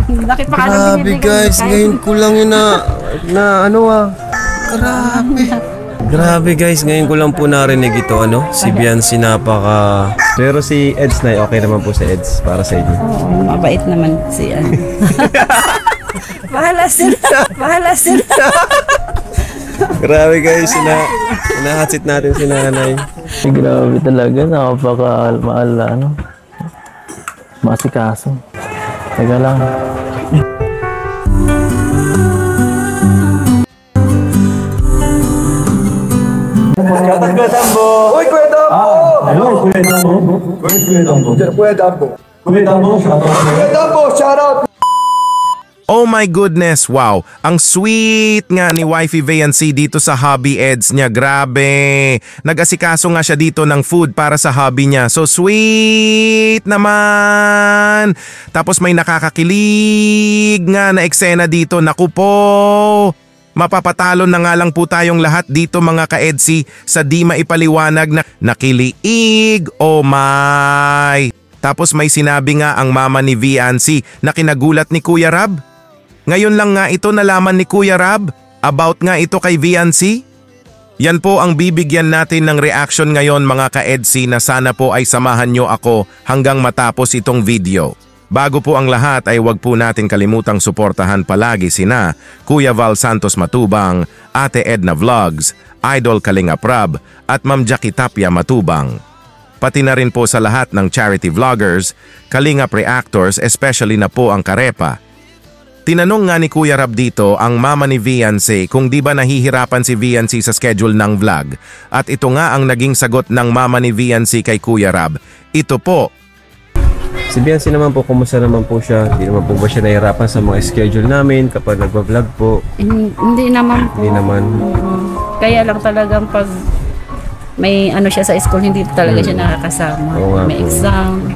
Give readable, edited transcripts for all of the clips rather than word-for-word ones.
Laki pa ka Grabe guys, ngayon ko lang yun na ano grabe. Grabe guys, ngayon ko lang po narinig ito si Viancy napaka... Pero si Eds na okay naman po si Eds para sa inyo. Oo, mabait naman si Bahala sila. Grabe guys, hinahatsit natin si nanay. Grabe talaga, napaka-mahal na masikaso. Teka lang. Kuya Tambo! Uy, Kuya Tambo! Hello, Kuya Tambo. Where's Kuya Tambo? Kuya Tambo. Kuya Tambo, shoutout. Kuya Tambo, shoutout! Oh my goodness, wow. Ang sweet nga ni Wifey Viancy dito sa hobby Eds niya. Grabe. Nag-asikaso nga siya dito ng food para sa hobby niya. So sweet naman. Tapos may nakakakilig nga na eksena dito. Naku po. Mapapatalo na nga lang po tayong lahat dito mga ka-Edsy sa di maipaliwanag na nakiliig. Oh my. Tapos may sinabi nga ang mama ni Viancy na kinagulat ni Kuya Rab. Ngayon lang nga ito nalaman ni Kuya Rab about nga ito kay Viancy. Yan po ang bibigyan natin ng reaction ngayon mga ka-Edsy na sana po ay samahan nyo ako hanggang matapos itong video. Bago po ang lahat ay wag po natin kalimutang suportahan palagi sina Kuya Val Santos Matubang, Ate Edna Vlogs, Idol Kalinga Prab at Ma'am Jackie Tapia Matubang. Pati na rin po sa lahat ng charity vloggers, Kalinga Pre-Actors, especially na po ang Karepa. Tinanong nga ni Kuya Rab dito ang mama ni Viancy kung di ba nahihirapan si Viancy sa schedule ng vlog. At ito nga ang naging sagot ng mama ni Viancy kay Kuya Rab. Ito po. Si Viancy naman po, kumusta naman po siya? Hindi naman po ba siya nahihirapan sa mga schedule namin kapag nagba-vlog po? Hindi naman po. Hindi naman. Kaya lang talagang pag may siya sa school, hindi talaga siya nakakasama. Oo nga May po. exam.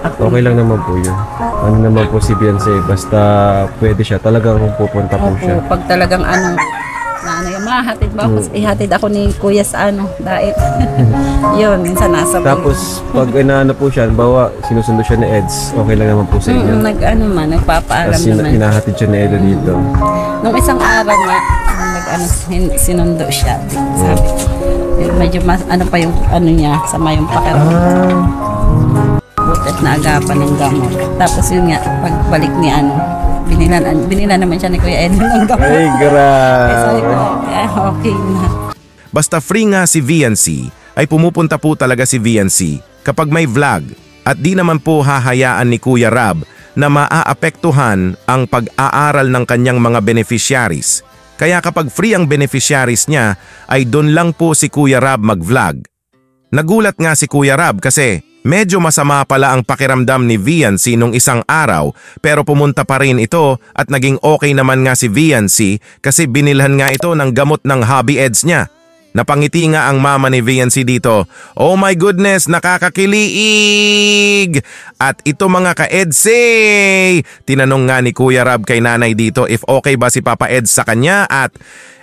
Okay lang naman po yun. Ano naman po si Viancy, basta pwede siya, talagang pupunta po siya. Pag talagang yung mahatid ba ako, ihatid ako ni Kuya sa dahil yun, minsan nasa Tapos pag inaano po siya, bawa sinusundo siya ni Eds, okay lang naman po sa inyo. Nagpapaalam Tapos naman. hinahatid siya ni Edo dito. Nung isang araw nga, sinundo siya. Sabi, medyo mas, pa yung niya, sama yung pakiramdam. Butit na agapan ng gamot. Tapos yun nga, pagbalik ni binila naman siya ni Kuya Edwin ng gamot. Ay, grabe. Sabi ko, okay na. Basta free nga si Viancy, ay pumupunta po talaga si Viancy kapag may vlog at di naman po hahayaan ni Kuya Rab na maaapektuhan ang pag-aaral ng kanyang mga beneficiaries. Kaya kapag free ang beneficiaries niya, ay doon lang po si Kuya Rab mag-vlog. Nagulat nga si Kuya Rab kasi medyo masama pala ang pakiramdam ni Viancy nung isang araw pero pumunta pa rin ito at naging okay naman nga si Viancy kasi binilhan nga ito ng gamot ng hobby Eds niya. Napangiti nga ang mama ni Viancy dito. Oh my goodness, nakakakilig! At ito mga ka-Edsy, tinanong nga ni Kuya Rab kay nanay dito if okay ba si Papa Eds sa kanya at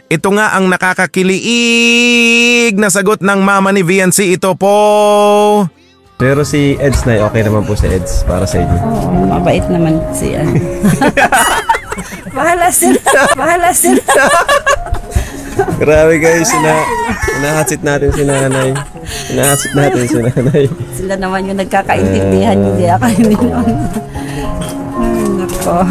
ito nga ang nakakakilig na sagot ng mama ni Viancy. Ito po. Pero si Eds na okay naman po si Eds para sa inyo. Oo, mabait naman si Bahala sila. Grabe guys, hinahatsit natin si nanay. Sila naman yung nagkakaintindihan, hindi ako. Nako.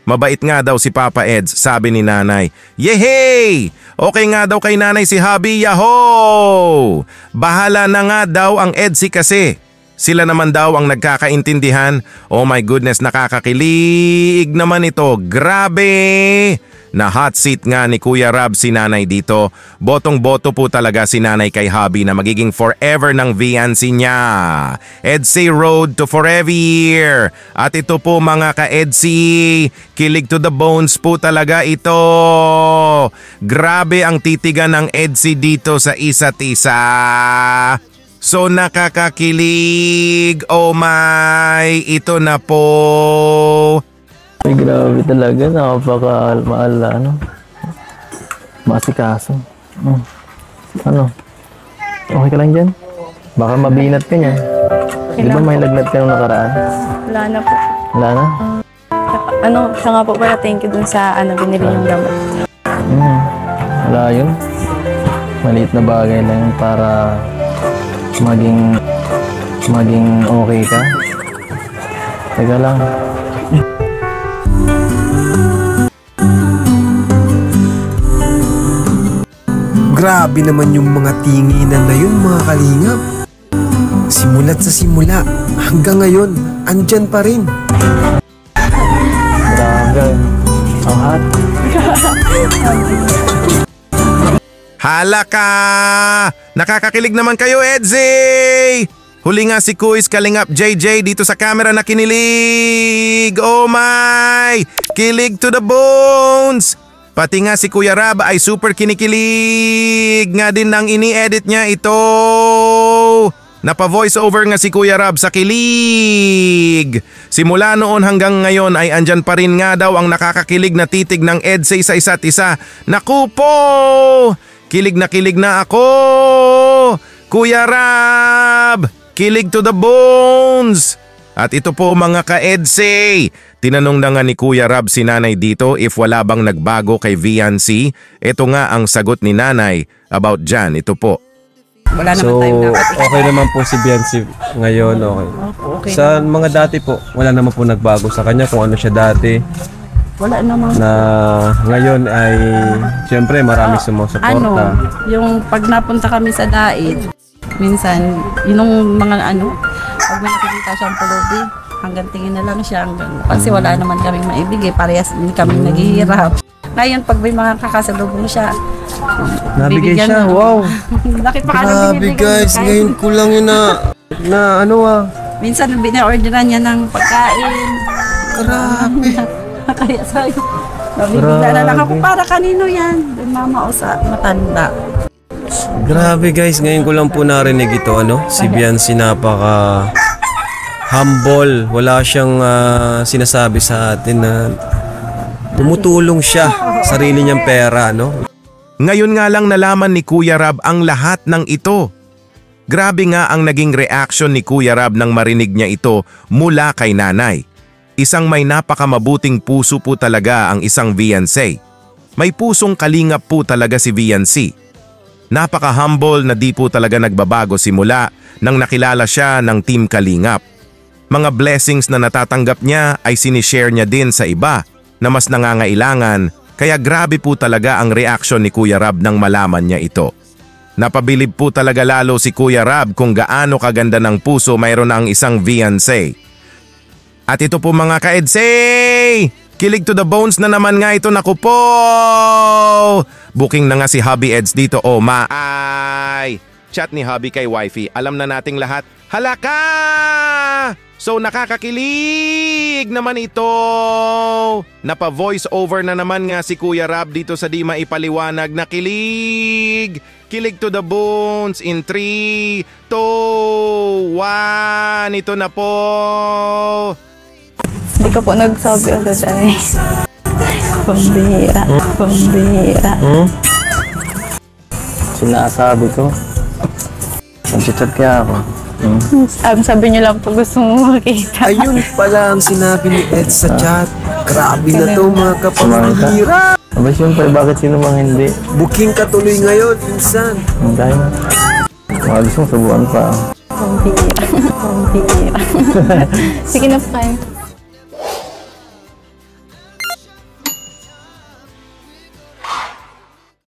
Mabait nga daw si Papa Eds, sabi ni nanay. Yehey! Okay nga daw kay nanay si Hubby, yaho! Bahala na nga daw ang Edsy kasi. Sila naman daw ang nagkakaintindihan. Oh my goodness, nakakakilig naman ito. Grabe! Na hot seat nga ni Kuya Rab si nanay dito. Botong-boto po talaga si nanay kay Hubby na magiging forever ng Viancy niya. Edsy Road to Forever. At ito po mga ka-Edsy, kilig to the bones po talaga ito. Grabe ang titigan ng Edsy dito sa isa't isa. So nakakakilig, oh my, ito na po. Ay, grabe talaga, napaka-mahal na masikaso. Okay ka lang dyan? Baka mabinat ka niya. Di ba may lagnat ka nung nakaraan? Wala na po. Wala na? siya nga po pala, thank you dun sa binili yung gamot. Wala yun. Maliit na bagay lang yun para maging okay ka. Teka lang. Grabe naman yung mga tinginan na yun, mga kalingap. Simula't sa simula, hanggang ngayon, andyan pa rin. Grabe. Ang hot. Halaka! Nakakakilig naman kayo, Edsy! Huli nga si Kuis Kalingap JJ dito sa camera na kinilig. Oh my! Kilig to the bones! Pati nga si Kuya Rab ay super kinikilig. Nga din nang ini-edit niya ito. Napa-voice over nga si Kuya Rab sa kilig. Simula noon hanggang ngayon ay andyan pa rin nga daw ang nakakakilig na titig ng Edsy sa isa't isa. Naku po! Kilig na ako! Kuya Rab! Kilig to the bones! At ito po mga ka-Edsy, tinanong na nga ni Kuya Rab si Nanay dito if wala bang nagbago kay Viancy. Ito nga ang sagot ni Nanay about dyan. Ito po. Wala naman So, tayong dapat. okay naman po si Viancy ngayon, okay. Okay. Sa mga dati po, wala naman po nagbago sa kanya kung ano siya dati. Wala naman. Na ngayon ay, siyempre marami sumusuporta. Yung pag napunta kami sa daid, minsan, yung mga pag may nakikita siyang pulubi, hanggang tingin na lang siya. Kasi wala naman kaming maibigay, parehas din kami naghihirap. Ngayon, pag may mga kakasalubong siya, Nabigay bibigyan siya, na. wow! Nakipakalang Grabe guys, ngayon ko lang yun na Minsan, bina-orderan niya ng pagkain. Grabe! Kaya sa'yo, nabibigla na lang ako, para kanino yan? Mama o sa matanda. Grabe guys, ngayon ko lang po narinig ito, si Viancy napaka humble. Wala siyang sinasabi sa atin na tumutulong siya, sarili niyang pera, Ngayon nga lang nalaman ni Kuya Rab ang lahat ng ito. Grabe nga ang naging reaction ni Kuya Rab nang marinig niya ito mula kay Nanay. Isang may napakamabuting puso po talaga ang isang Viancy. May pusong kalingap po talaga si Viancy. Napaka-humble na di po talaga nagbabago simula nang nakilala siya ng Team Kalingap. Mga blessings na natatanggap niya ay sinishare niya din sa iba na mas nangangailangan, kaya grabe po talaga ang reaksyon ni Kuya Rab nang malaman niya ito. Napabilib po talaga lalo si Kuya Rab kung gaano kaganda ng puso mayroon ang isang Viancy. At ito po mga ka-Edsy! Kilig to the bones na naman nga ito, naku po! Booking na nga si Hubby Eds dito, oh maay! Chat ni Hubby kay Wifey, alam na nating lahat. Halaka! So nakakakilig naman ito! Napa-voice over na naman nga si Kuya Rab dito sa di maipaliwanag na kilig! Kilig to the bones in 3, 2, 1! Ito na po! Hindi ko po nagsabi agad ay. Pambihira. Sinasabi ko. Nag-chat kaya ako. Sabi niyo lang po gusto mo makita. Ayun pala ang sinabi ni Ed sa chat. Grabe na to mga kapamahira. Aba siyempre, bakit sino mang hindi? Booking ka tuloy ngayon, insan. Hindi. Mga gusto mong subukan pa. Pambihira. Sige na po kayo.